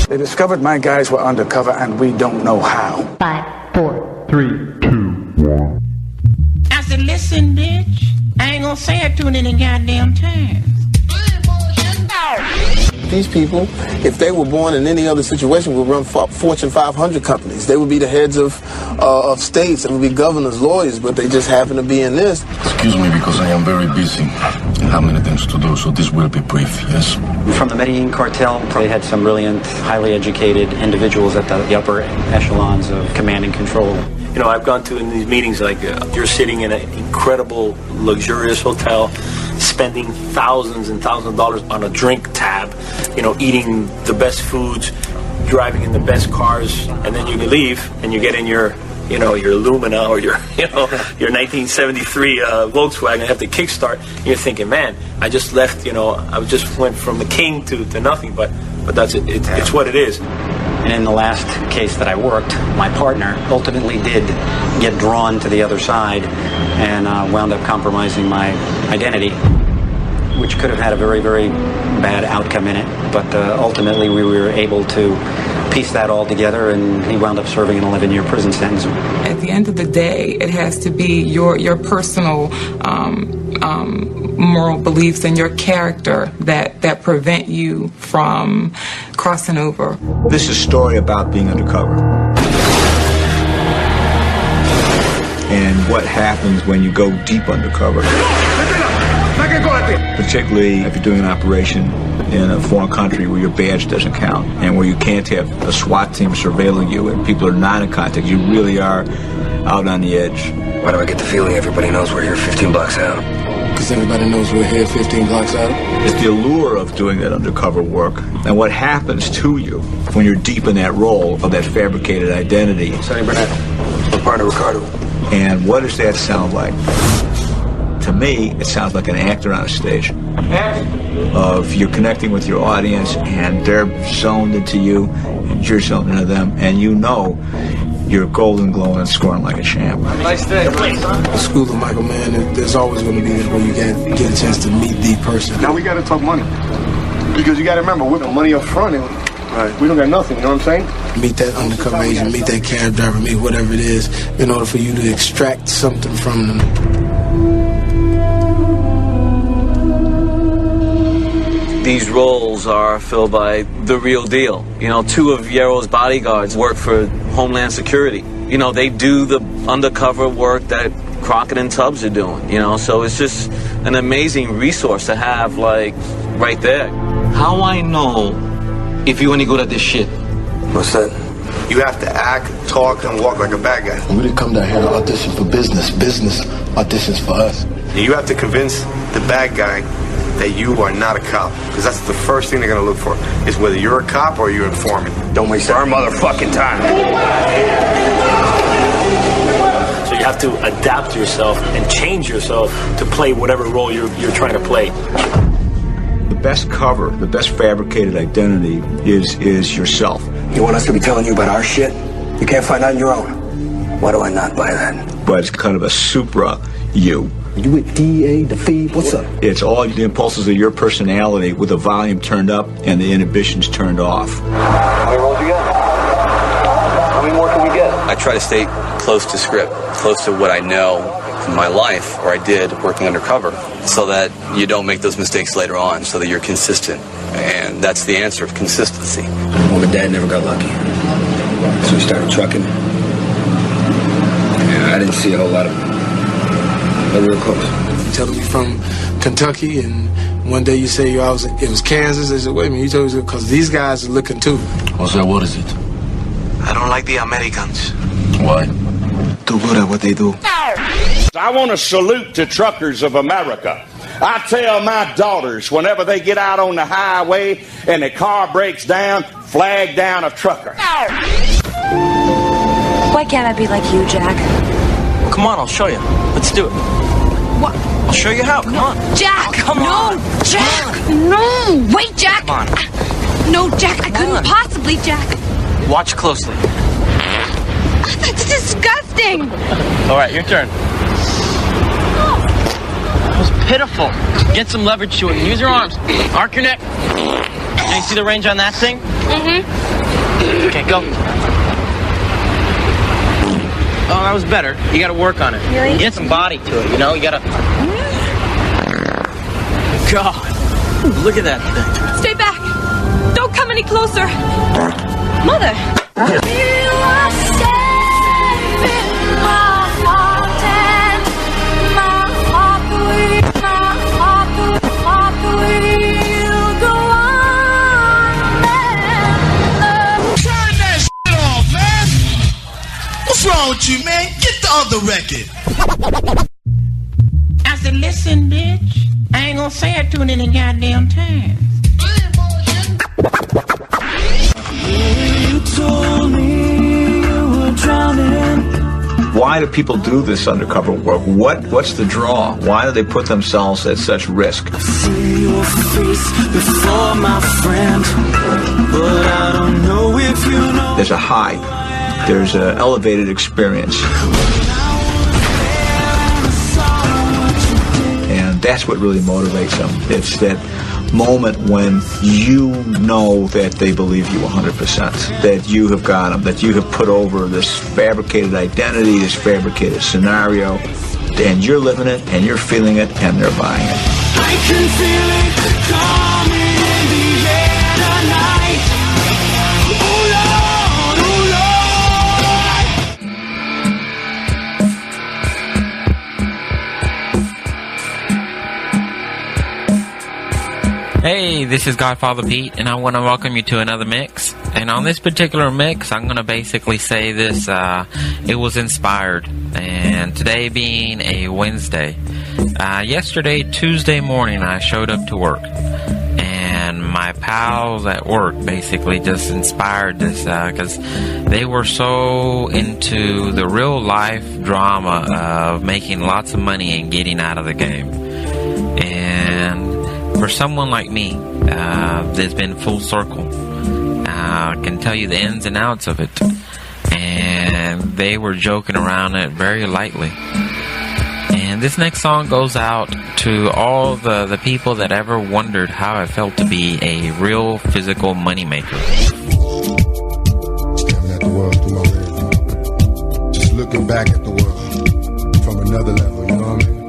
They discovered my guys were undercover, and we don't know how. 5, 4, 3, 2, 1. I said, listen, bitch. I ain't gonna say it to it any goddamn time. These people, if they were born in any other situation, would run Fortune 500 companies. They would be the heads of states. They would be governors, lawyers, but they just happen to be in this. Excuse me, because I am very busy and have many things to do, so this will be brief, yes? From the Medellin cartel, they had some brilliant, highly educated individuals at the upper echelons of command and control. You know, I've gone to in these meetings, like you're sitting in an incredible, luxurious hotel, spending thousands and thousands of dollars on a drink tab, you know, eating the best foods, driving in the best cars, and then you leave and you get in your, you know, your Lumina or your, you know, your 1973 Volkswagen and have to kickstart. And you're thinking, man, I just left, you know, I just went from the king to nothing, but that's it. It's what it is. And in the last case that I worked, my partner ultimately did get drawn to the other side and wound up compromising my identity, which could have had a very, very bad outcome in it. But ultimately we were able to piece that all together, and he wound up serving an 11-year prison sentence. At the end of the day, it has to be your personal moral beliefs and your character that prevent you from crossing over. This is a story about being undercover and what happens when you go deep undercover. Particularly if you're doing an operation in a foreign country where your badge doesn't count and where you can't have a SWAT team surveilling you and people are not in contact. You really are out on the edge. Why do I get the feeling everybody knows we're here 15 blocks out? Because everybody knows we're here 15 blocks out. It's the allure of doing that undercover work and what happens to you when you're deep in that role of that fabricated identity. Sonny Burnett, my partner Ricardo. And what does that sound like? To me, it sounds like an actor on a stage. Of you're connecting with your audience and they're zoned into you and you're zoned into them, and you know you're golden, glowing, and scoring like a champ. Nice day. The school of Michael, man, there's always going to be that where you get a chance to meet the person. Now we got to talk money. Because you got to remember, we got money up front and we don't got nothing, you know what I'm saying? Meet that undercover agent, meet that cab driver, meet whatever it is, in order for you to extract something from them. These roles are filled by the real deal. You know, 2 of Yarrow's bodyguards work for Homeland Security. You know, they do the undercover work that Crockett and Tubbs are doing, you know, so it's just an amazing resource to have, like, right there. How I know if you're any good at this shit? What's that? You have to act, talk, and walk like a bad guy. We didn't come down here to audition for business. Business auditions for us. You have to convince the bad guy that you are not a cop, because that's the first thing they're going to look for, is whether you're a cop or you're informant. Don't waste our motherfucking time. So you have to adapt yourself and change yourself to play whatever role you're trying to play. The best cover, the best fabricated identity is yourself. You want us to be telling you about our shit? You can't find out on your own. Why do I not buy that? But it's kind of a supra you. You with DEA, the feed, what's up? It's all the impulses of your personality with the volume turned up and the inhibitions turned off. How many rolls you got? How many more can we get? I try to stay close to script, close to what I know from my life, or I did working undercover, so that you don't make those mistakes later on, so that you're consistent. And that's the answer of consistency. Well, my dad never got lucky. So he started trucking. And I didn't see a whole lot of real close. You telling me from Kentucky, and one day you say it was Kansas. I said, wait a minute, you told me because these guys are looking too. Jose, what is it? I don't like the Americans. Why? Too good at what they do. I want to salute to truckers of America. I tell my daughters whenever they get out on the highway and the car breaks down, flag down a trucker. Why can't I be like you, Jack? Well, come on, I'll show you. Let's do it. What? I'll show you how. Come on. Jack! Oh, come on. No, Jack! No! Wait, Jack! Come on. No, Jack, I couldn't possibly, Jack. Watch closely. That's disgusting! All right, your turn. That was pitiful. Get some leverage to it. Use your arms. Arc your neck. Now you see the range on that thing? Mm-hmm. Okay, go. Oh, that was better. You gotta work on it. Really? Get some body to it, you know? You gotta... God, look at that thing. Stay back. Don't come any closer. Mother. You are safe in my heart, and my heart will go on. Turn that shit off, man. What's wrong with you, man? Get the other record. I said, listen, bitch. I ain't gonna say it to it any goddamn time. You told me you were drowning. Why do people do this undercover work? What's the draw? Why do they put themselves at such risk? I see your face before my friend, but I don't know if you know. There's a high. There's an elevated experience. And that's what really motivates them. It's that moment when you know that they believe you 100%, that you have got them, that you have put over this fabricated identity, this fabricated scenario, and you're living it, and you're feeling it, and they're buying it. I can feel it coming in the air tonight. Oh Lord, oh Lord. Hey, this is GodFather Pete, and I want to welcome you to another mix. And on this particular mix, I'm going to basically say this, it was inspired. And today being a Wednesday, yesterday, Tuesday morning, I showed up to work. And my pals at work basically just inspired this, because they were so into the real life drama of making lots of money and getting out of the game. And for someone like me, that's been full circle, can tell you the ins and outs of it, and they were joking around it very lightly. And this next song goes out to all the people that ever wondered how it felt to be a real physical moneymaker. Staring at the world through my rearview, just looking back at the world from another level, you know what I mean?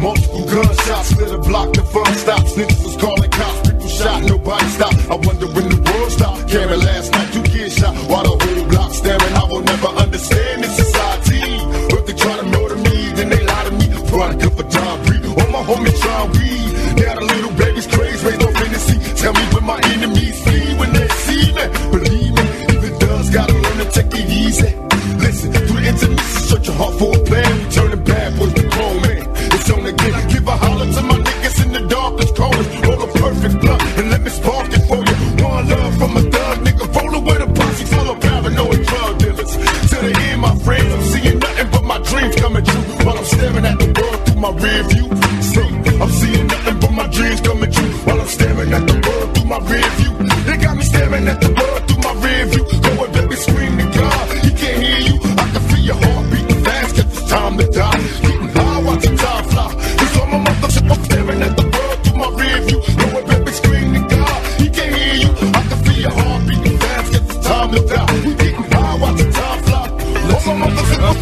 Multiple gunshots, lit a block, the fun stops. Niggas was calling cops, people shot, nobody stopped. I wonder when the world stopped. Cameron last night, 2 kids shot, while the whole block staring. I will never understand this society. If they try to murder me, then they lie to me. Veronica for John Breed, all my homies try weed. Now the little baby's crazy, raised on fantasy. Tell me when my enemies flee when they see me. Believe me, if it does, gotta learn to take it easy. Listen, through the internet, search your heart for a plan. We turning bad boys to grown men. It's on again. Give a holler to my niggas in the darkest corners. Roll a perfect blunt and let me spark it for you. One love from a thug nigga. Rolling with a posse full of paranoid drug dealers. To the end, my friends, I'm seeing nothing but my dreams coming true. While I'm staring at the world through my rear view. See, I'm seeing nothing but my dreams coming true. While I'm staring at the world through my rear view. They got me staring at the world through my rear view. Go and baby, scream to God. He can't hear you. I can feel your heart beating fast. Cause it's time to die. Getting high, watching time fly. Cause all my motherfuckers, I'm staring at the world through my rear view. Go and baby, scream to God. He can't hear you. I can feel your heart beating fast. Cause it's time to die. We getting high, watching time fly. All my motherfuckers,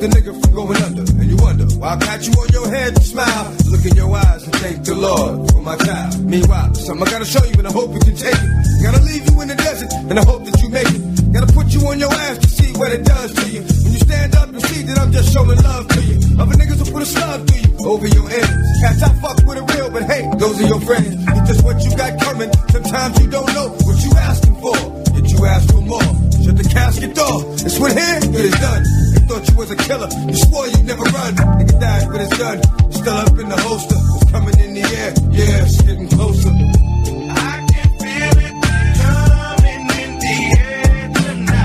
the nigga from going under. And you wonder why I pat you on your head, you smile, look in your eyes and thank the Lord for my child. Meanwhile, something I gotta show you and I hope you can take it. Gotta leave you in the desert and I hope that you make it. Gotta put you on your ass to see what it does to you. When you stand up I'm just showing love to you. Other niggas will put a slug through you over your ends. Cats I fuck with are real, but hey, those are your friends. It's just what you got coming. Sometimes you don't know what you asking for, yet you ask for more. Shut the casket door. It's what here, it is done. They thought you was a killer. You swore you'd never run. Nigga died, but it's done. It's still up in the holster. It's coming in the air. Yeah, it's getting closer. I can feel it coming in the air tonight.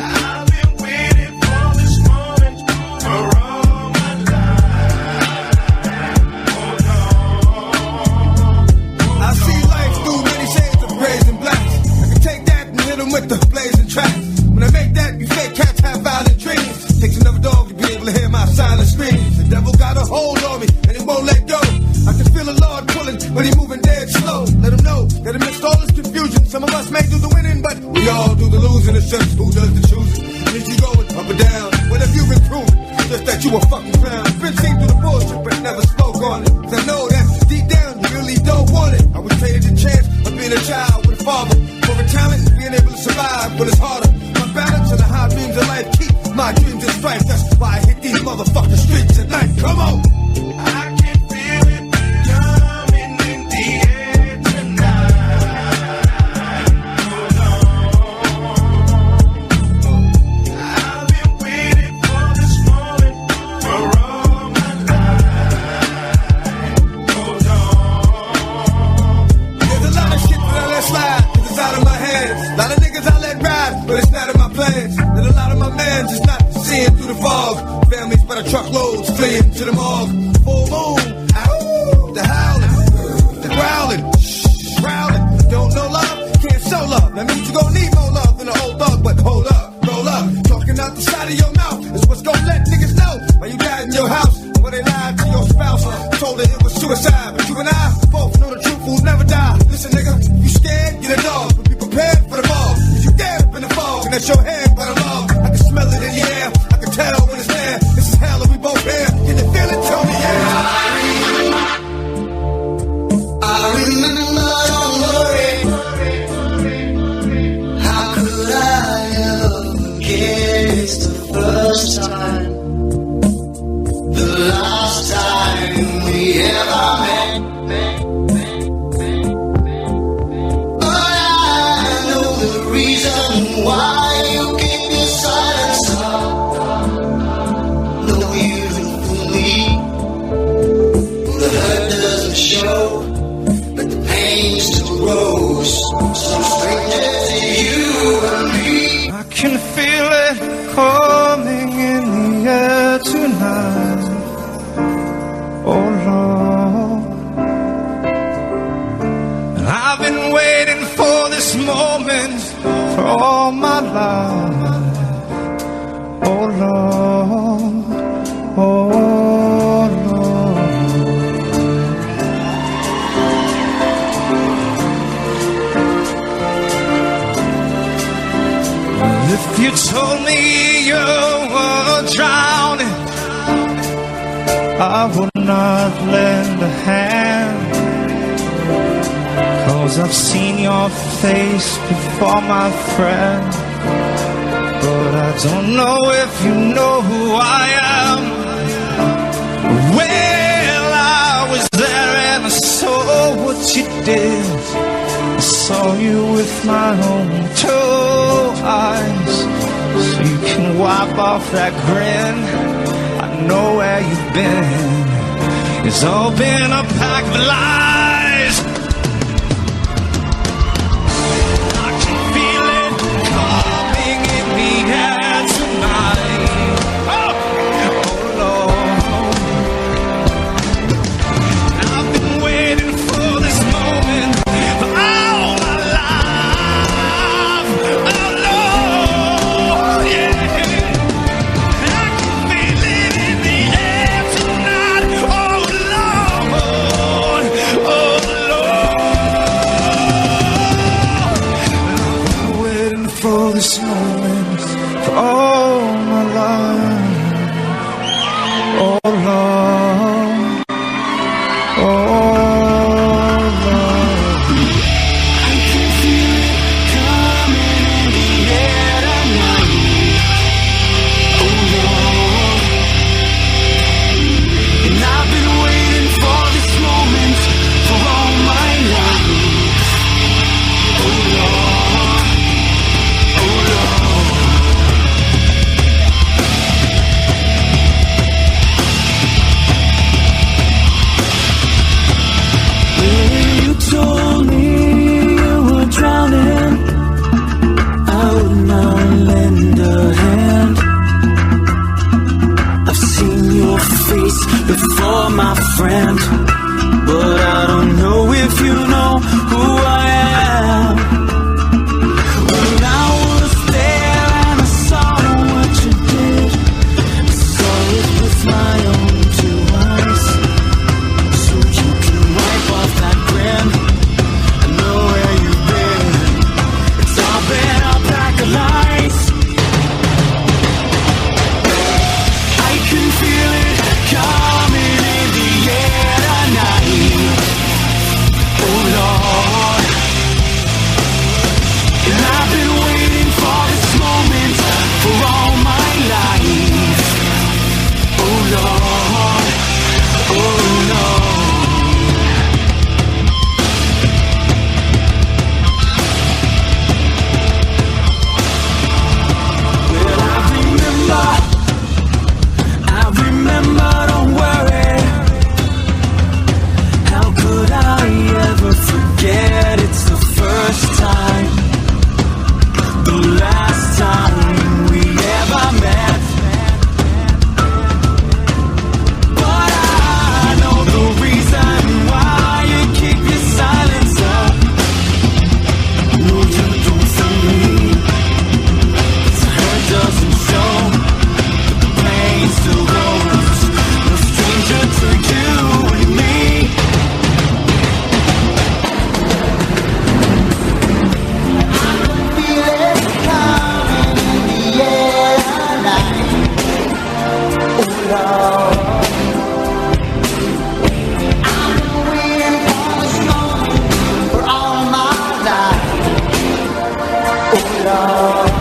I've been waiting for this moment for all my life. I see life through many shades of grays and blacks. I can take that and hit 'em with the blazing tracks. When I make that, you fake cats have violent dreams. Takes another dog to be able to hear my silent screams. The devil got a hold on me, and he won't let go. I can feel the Lord pulling, but he moving dead slow. Let him know that amidst all this confusion, some of us may do the winning, but we all do the losing. It's just who does the choosing. Is you going up or down? What have you been proving? Just that you a fucking clown. Been seen through the bullshit, but never spoke on it. 'Cause I know that deep down you really don't want it. I would take the chance of being a child with a father. For a talent, being able to survive, but it's harder. My balance and the high beams of life keep my dreams in strife. That's why I hit these motherfucking streets at night. Come on. I can feel it coming in the air tonight. I've been waiting for this moment for all my life. There's a lot of shit that I let slide, 'cause it's out of my hands. A lot of niggas I let ride, but it's not in my plans. And a lot of my man just not seeing through the fog. Families by the truckloads fleeing to the morgue. Full moon, ow, the howling, the growling, growling. Don't know love, can't show love. That means you gon' need more love than an old thug. But hold up, roll up. Talking out the side of your mouth is what's gon' let niggas know why you died in your house. When they lied to your spouse, told her it was suicide. But you and I both know the truth will never die. Listen, nigga, you scared, get a dog, but be prepared for the fall. Cause you dead up in the fog, and that's your head by the log. I can smell it in the air, I can tell when it's there. This is hell and we both here. Can you feel it? Tell me, yeah. I remember, don't worry. How could I ever forget? It's the first time, the last time we ever met. But I know the reason why you keep your silence up. No, you don't fool me. The hurt doesn't show, but the pain still grows. So strangers to you and me. I can feel it coming in the air tonight. Oh Lord, and I've been waiting for this moment for all my life. Oh Lord, oh Lord. If you told me you were drowning, I would not lend a hand. 'Cause I've seen your face before, my friend. But I don't know if you know who I am. Well, I was there and I saw what you did. I saw you with my own two eyes. So you can wipe off that grin. I know where you've been. It's all been a pack of lies. I can feel it coming in the air tonight. Oh, Lord. I've been waiting for this moment for all my life. Oh, Lord, yeah. This moment for all my life. Oh Lord, oh Lord. I can feel it coming I would not lend a hand. I've seen your face before, my friend, but I don't know if you know who I am. When I was there and I saw what you did, I saw it with my own two eyes. So you can wipe off that grin. I know where you've been. It's all been a pack of lies. I can feel it coming in the air tonight. Oh Lord, and I've been waiting for this moment for all my life. Oh Lord, oh Lord. Well, I remember, don't worry. How could I ever forget? It's the first time, the last time we ever met. But I know the reason why you keep your silence up. No, you don't see me. 'Cause the hurt doesn't show, but the pain still grows. No stranger to you and me. For all my life, oh Lord.